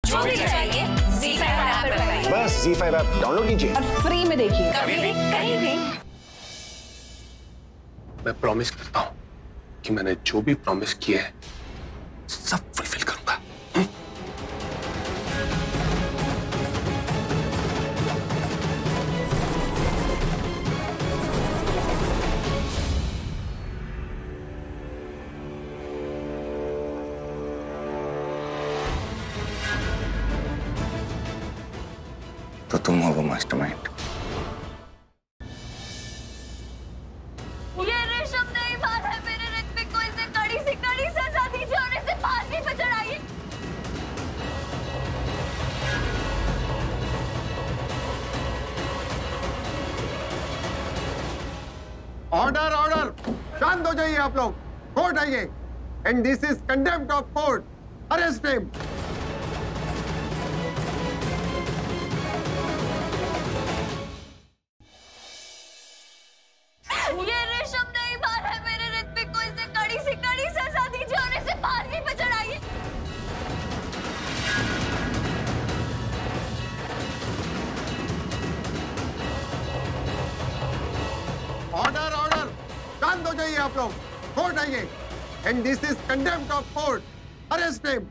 जो भी चाहिए ZEE5 ऐप पर पाइए। बस ZEE5 ऐप डाउनलोड कीजिए और फ्री में देखिए, कभी भी कहीं भी। मैं प्रॉमिस करता हूँ कि मैंने जो भी प्रॉमिस किया है सब फुलफिल करूंगा। तो तुम हो वो मास्टरमाइंड। ये रेशम नहीं बात है, मेरे ऋत्विक को इसे कड़ी से सजा दीजिए और इसे फांसी पर चढ़ाइए। ऑर्डर ऑर्डर, शांत हो जाइए आप लोग। कोर्ट आइए। And this is contempt of court. Arrest him. ये रेशम नहीं बात है, मेरे ऋत्विक को इसे कड़ी से सजा दीजिए और इसे फांसी पर चढ़ाइए। ऑर्डर ऑर्डर, शांत हो जाइए आप लोग। कोर्ट आइए। And this is contempt of court. Arrest him.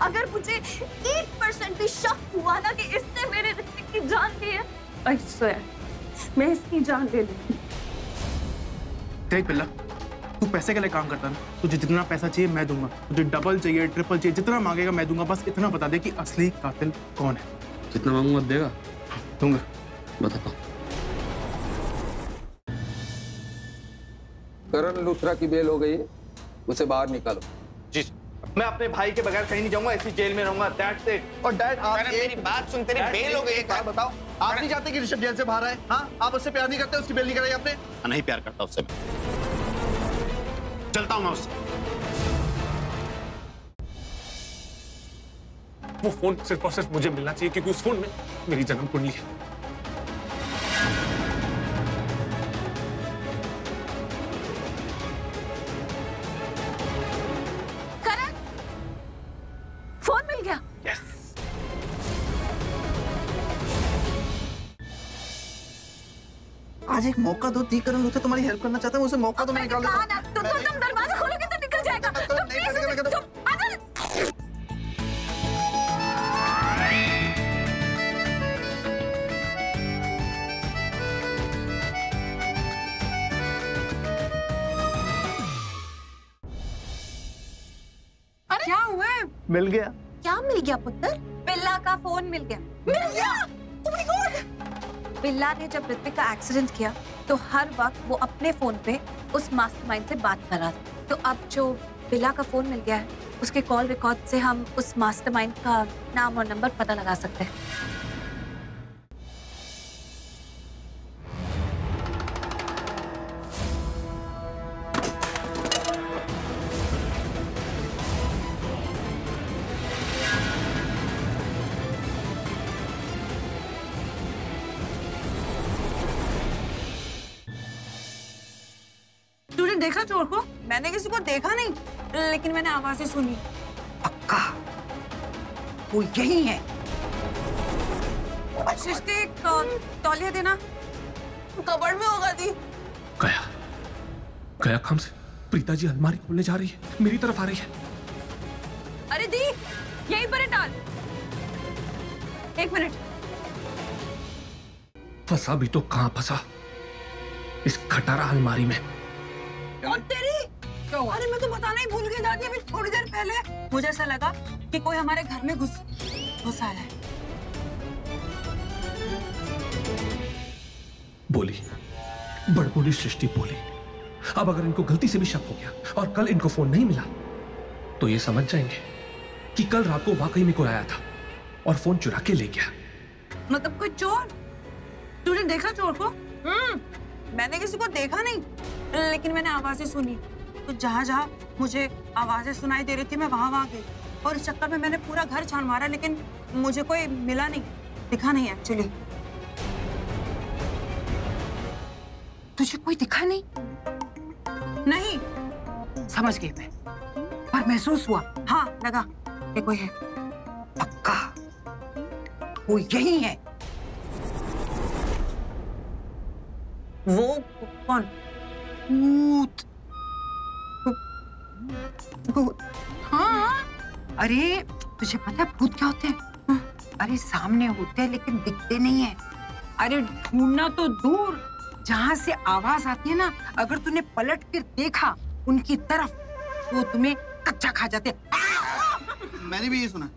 अगर मुझे 1% भी शक हुआ ना कि इसने मेरे ऋत्विक की जान ली है, I swear, मैं इसकी जान ले लूंगी। देख बिल्ला, तू पैसे के लिए काम करता ना, तुझे जितना पैसा चाहिए मैं दूंगा, तुझे डबल चाहिए ट्रिपल चाहिए, जितना मांगेगा मैं दूंगा। बस इतना बता दे कि असली कातिल कौन है। जितना मांगूंगा देगा? दूंगा। बताता हूँ। करण लूथरा की बेल हो गई है, उसे बाहर निकालो। जी मैं अपने भाई के बगैर कहीं नहीं जाऊंगा, ऐसी जेल में रहूंगा। That's it. और डैड आप मेरी बात सुन, तेरी बेल हो गई। एक बात बताओ, आप नहीं चाहते कि ऋषभ जेल से बाहर आए? हाँ, आप उससे प्यार नहीं करते, उसकी बेल नहीं कराई आपने? नहीं प्यार करता उससे, चलता हूं मैं उससे। वो फोन सिर्फ और सिर्फ मुझे मिलना चाहिए क्योंकि उस फोन में मेरी जन्म कुंडली है। करण, फोन मिल गया। यस। आज एक मौका दो, दी करण लूथरा तुम्हारी हेल्प करना चाहता है, उसे मौका दो, मैं निकाल देता हूं। तुम दरवाजा खोलोगे तो निकल जाएगा। तुम प्लीज क्या हुआ? मिल गया। क्या मिल गया पुत्र? बिल्ला का फोन मिल गया। मिल गया? Oh my God! बिल्ला ने जब ऋत्विक का एक्सीडेंट किया तो हर वक्त वो अपने फोन पे उस मास्टरमाइंड से बात कर रहा था। तो अब जो बिल्ला का फोन मिल गया है, उसके कॉल रिकॉर्ड से हम उस मास्टरमाइंड का नाम और नंबर पता लगा सकते हैं। तूने देखा चोर को? मैंने किसी को देखा नहीं, लेकिन मैंने आवाजें सुनी। पक्का वो यही है। सृष्टि, तौलिया देना। कबर्ड में होगा दी। गया गया काम से प्रीता जी अलमारी खोलने जा रही है, मेरी तरफ आ रही है। अरे दी, यहीं पर है डाल। एक मिनट। फंसा भी तो कहां फंसा, इस खटारा अलमारी में। तेरी अरे मैं तो बताना ही भूल गई दादी, अभी थोड़ी देर पहले मुझे ऐसा लगा कि कोई हमारे घर में घुस आया है। बोली, बड़बोली सृष्टि बोली। अब अगर इनको गलती से भी शक हो गया और कल इनको फोन नहीं मिला तो ये समझ जाएंगे कि कल रात को वाकई में कोई आया था और फोन चुरा के ले गया। मतलब कोई चोर? तूने देखा चोर को? मैंने किसी को देखा नहीं, लेकिन मैंने आवाजें सुनी। तो जहां मुझे आवाजें सुनाई दे रही थी मैं वहां गई और इस चक्कर में मैंने पूरा घर छान मारा, लेकिन मुझे कोई मिला नहीं, दिखा नहीं एक्चुअली। तो मुझे कोई दिखा नहीं। नहीं, समझ गई मैं, पर महसूस हुआ। हाँ लगा ये कोई है। पक्का वो यही है। वो कौन? भूत। भूत? हाँ, अरे तुझे पता है भूत क्या होते हैं? अरे सामने होते हैं लेकिन दिखते नहीं है। अरे ढूंढना तो दूर, जहां से आवाज आती है ना, अगर तूने पलट कर देखा उनकी तरफ तो तुम्हें कच्चा खा जाते हैं। मैंने भी ये सुना।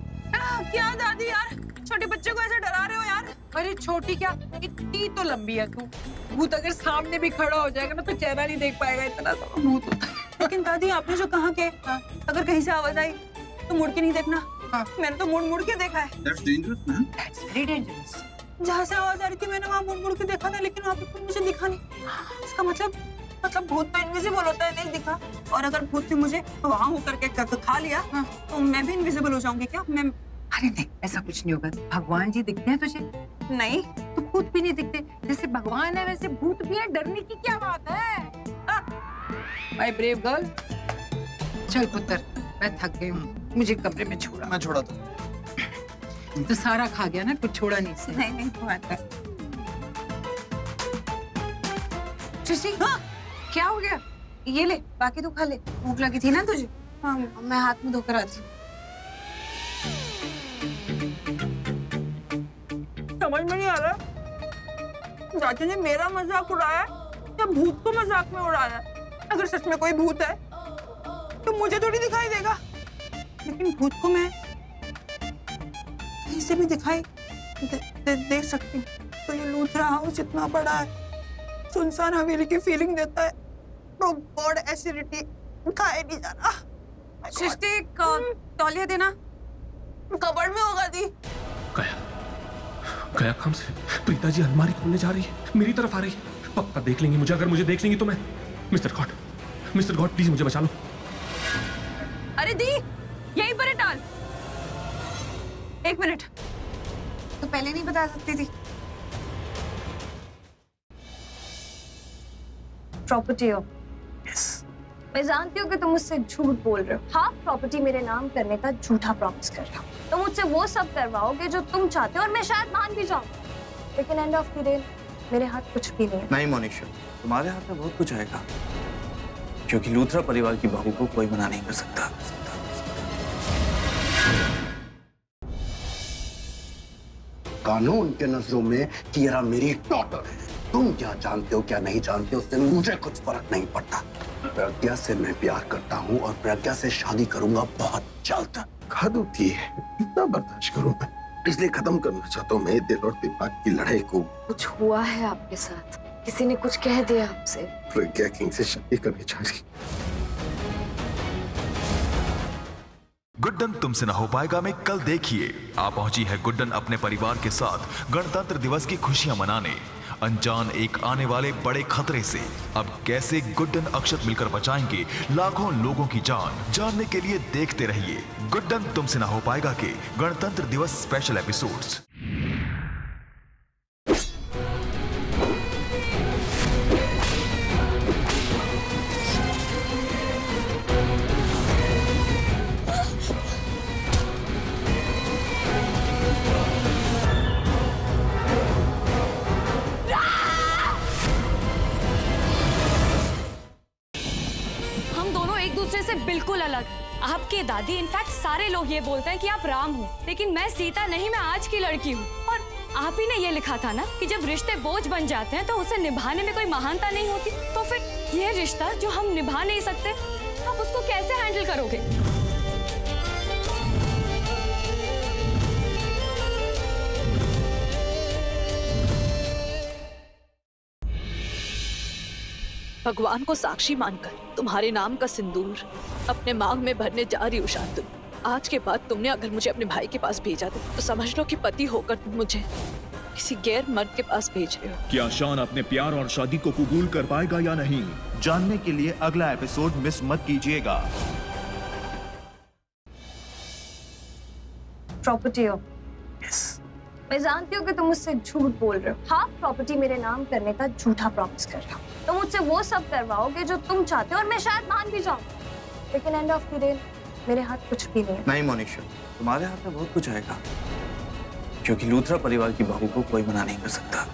क्या दादी यार, छोटे बच्चे को ऐसे डरा रहे हो यार। अरे छोटी क्या, इतनी तो लंबी है तू। भूत अगर सामने भी खड़ा हो जाएगा ना तो चेहरा नहीं देख पाएगा, इतना सा भूत होता है। लेकिन दादी आपने जो कहा कि अगर कहीं से आवाज आई तो मुड़ के नहीं देखना। मैंने तो मुड़ मुड़ के देखा है। That's dangerous, man. That's very dangerous. जहाँ से आवाज आ रही थी मैंने वहाँ मुड़ मुड़ के देखा था, लेकिन वहाँ पे कोई मुझे दिखा नहीं। इसका मतलब भूत तो इनविजिबल होता है, नहीं दिखा। और अगर भूत ने मुझे वहाँ होकर के खा लिया तो मैं भी इनविजिबल हो जाऊंगी क्या? मैं अरे नहीं, ऐसा कुछ नहीं होगा। भगवान जी दिखते हैं तुझे? नहीं तो भूत भी नहीं दिखते। जैसे भगवान है वैसे भूत भी है, डरने की क्या बात है? My brave girl. चल पुत्र, मैं थक गई हूँ, मुझे कमरे में छोड़ा। मैं छोड़ा तो। तो सारा खा गया ना, कुछ छोड़ा नहीं से। नहीं बात है। सुशी, क्या हो गया? ये ले, बाकी तू खा ले। भूख लगी थी ना तुझे? हाँ, मैं हाथ में धोकर आती हूँ। समझ में नहीं आ रहा चाचा ने मेरा मजाक उड़ाया या भूत को मजाक में उड़ाया। अगर सच में कोई भूत है तो मुझे थोड़ी दिखाई देगा, लेकिन भूत को मैं कहीं से भी दिखाई देख सकती हूँ। तो ये लूथरा हाउस इतना बड़ा है, सुनसान हवेली की फीलिंग देता है। तो गॉड एसिडिटी खाए नहीं जा रहा। सृष्टि, तौलिया देना। कबर्ड में होगा दी। गया काम से। प्रीता जी अलमारी खोलने जा रही है, मेरी तरफ आ रही है। पक्का देख लेंगी मुझे, अगर मुझे देख लेंगी तो मैं। मिस्टर गॉड प्लीज मुझे बचा लो। अरे दी, यहीं पर टाल। 1 मिनट, तो पहले नहीं बता सकती थी। प्रॉपर्टी हो। मैं जानती हूँ कि तुम मुझसे झूठ बोल रहे हो। हाफ प्रॉपर्टी मेरे नाम करने का झूठा प्रॉमिस कर रहे हो। तो मुझसे वो सब करवाओगे जो तुम चाहते हो और मैं शायद मान भी जाऊँ, लेकिन एंड ऑफ द डे मेरे हाथ कुछ भी नहीं है। नहीं मोनिशा, तुम्हारे हाथ में बहुत कुछ आएगा, क्योंकि लूथरा परिवार की बहू को कोई मना नहीं कर सकता। कानून के नजरों में किरा मेरी डॉटर है। तुम क्या जानते हो क्या नहीं जानते उससे मुझे कुछ फर्क नहीं पड़ता। प्रज्ञा से मैं प्यार करता हूँ और प्रज्ञा से शादी करूंगा बहुत जल्द। हद होती है, कितना बर्दाश्त करूं मैं। इसलिए खत्म करना चाहता हूँ मैं दिल और दिमाग की लड़ाई को। कुछ हुआ है आपके साथ? किसी ने कुछ कह दिया आपसे? प्रज्ञा किंग से शादी करनी चाह रही। गुड्डन तुमसे न हो पाएगा में कल देखिए आ पहुंची है गुड्डन अपने परिवार के साथ गणतंत्र दिवस की खुशियां मनाने। अनजान एक आने वाले बड़े खतरे से अब कैसे गुड्डन अक्षत मिलकर बचाएंगे लाखों लोगों की जान, जानने के लिए देखते रहिए गुड्डन तुमसे न हो पाएगा के गणतंत्र दिवस स्पेशल एपिसोड्स। से बिल्कुल अलग। आपके दादी इनफैक्ट सारे लोग ये बोलते हैं कि आप राम हो, लेकिन मैं सीता नहीं, मैं आज की लड़की हूँ। और आप ही ने ये लिखा था ना कि जब रिश्ते बोझ बन जाते हैं तो उसे निभाने में कोई महानता नहीं होती। तो फिर ये रिश्ता जो हम निभा नहीं सकते, आप उसको कैसे हैंडल करोगे? भगवान को साक्षी मानकर तुम्हारे नाम का सिंदूर अपने मांग में भरने जा रही हूँ शांतनु। आज के बाद तुमने अगर मुझे अपने भाई के पास भेजा तो समझ लो कि पति होकर तुम मुझे किसी गैर मर्द के पास भेज रहे हो। क्या शान अपने प्यार और शादी को कबूल कर पाएगा या नहीं, जानने के लिए अगला एपिसोड मिस मत कीजिएगा। प्रॉपर्टी हो। मैं जानती हूँ कि तुम मुझसे झूठ बोल रहे हो। हाफ प्रॉपर्टी मेरे नाम करने का झूठा प्रॉमिस कर रहे हो। तो मुझसे वो सब करवाओगे जो तुम चाहते हो और मैं शायद मान भी जाऊं, लेकिन एंड ऑफ द डे मेरे हाथ कुछ भी नहीं है। नहीं मोनिशा, तुम्हारे हाथ में बहुत कुछ आएगा, क्योंकि लूथरा परिवार की बहू को कोई मना नहीं कर सकता।